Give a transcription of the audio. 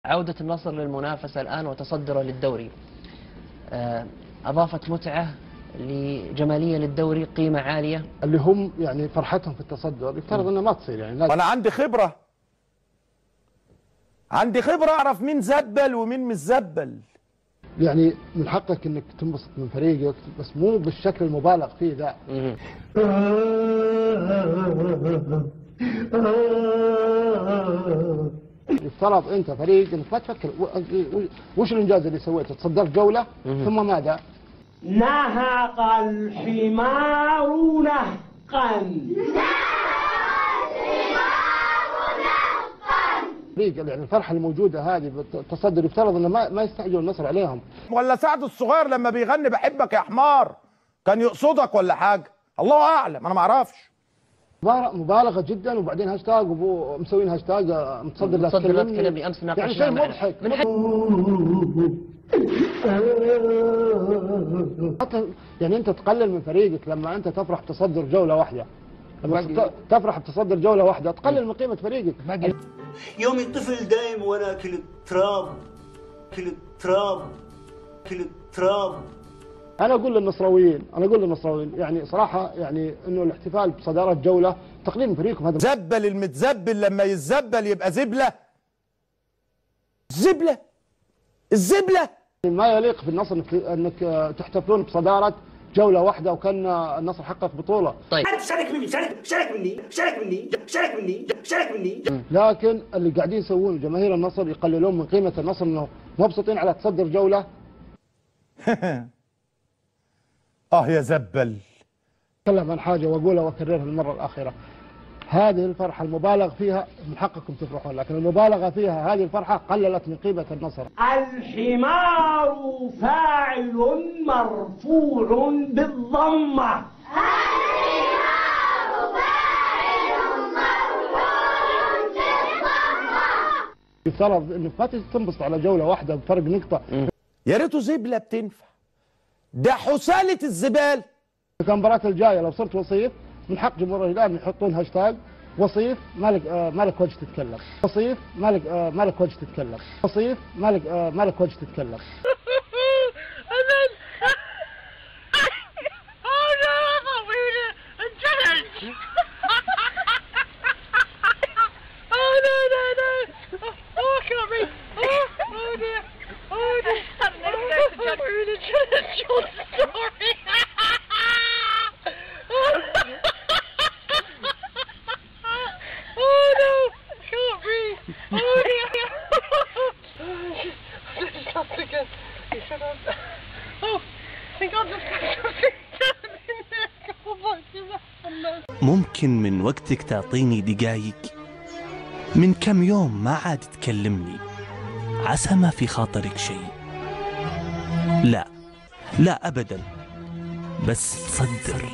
عودة النصر للمنافسة الآن وتصدره للدوري أضافت متعة لجمالية للدوري، قيمة عالية. اللي هم يعني فرحتهم في التصدر يفترض انها ما تصير يعني وانا عندي خبرة، اعرف مين زبل ومين مش زبل. يعني من حقك انك تنبسط من فريقك بس مو بالشكل المبالغ فيه ذا. يفترض انت فريق انك ما تفكر وش الانجاز اللي سويته، تصدرت جولة ثم ماذا؟ نهق الحمار نهقا. يعني الفرحة الموجودة هذه بالتصدر يفترض انه ما يستعجلوا النصر عليهم. ولا سعد الصغير لما بيغني بحبك يا حمار كان يقصدك ولا حاجة؟ الله اعلم، انا ما اعرفش. مبالغة جدا، وبعدين هاشتاج مسوين هاشتاج متصدر لا تكلمني. امس يعني شيء مضحك يعني انت تقلل من فريقك لما انت تفرح بتصدر جولة واحدة، لما تفرح بتصدر جولة واحدة تقلل من قيمة فريقك. يومي الطفل دايم وانا اكل التراب، اكل التراب، اكل التراب. انا اقول للنصراويين يعني صراحة يعني انه الاحتفال بصدارة جولة تقليل من فريقكم هذا. زبل المتزبل لما يتزبل يبقى زبلة. الزبلة ما يليق في النصر انك تحتفلون بصدارة جولة واحدة وكان النصر حقق بطولة. طيب شارك مني. لكن اللي قاعدين يسوون جماهير النصر يقللون من قيمة النصر انه مبسوطين على تصدر جولة. يا زبل. اتكلم عن حاجة واقولها واكررها المرة الأخيرة، هذه الفرحة المبالغ فيها من حقكم تفرحون، لكن المبالغة فيها هذه الفرحة قللت من قيمة النصر. الحمار فاعل مرفوع بالضمة. الحمار فاعل مرفوع بالضمة. يفترض انك ما تنبسط على جولة واحدة بفرق نقطة. يا ريته زبلة بتنفع، ده حسالة الزبال. في المباراة الجاية لو صرت وصيف من حق جمهور الهلال يحطون هاشتاج وصيف مالك وجه تتكلم، وصيف مالك وجه تتكلم، وصيف مالك وجه تتكلم. ممكن من وقتك تعطيني دقايق؟ من كم يوم ما عاد تكلمني، عسى ما في خاطرك شيء. لا أبدا، بس تصدر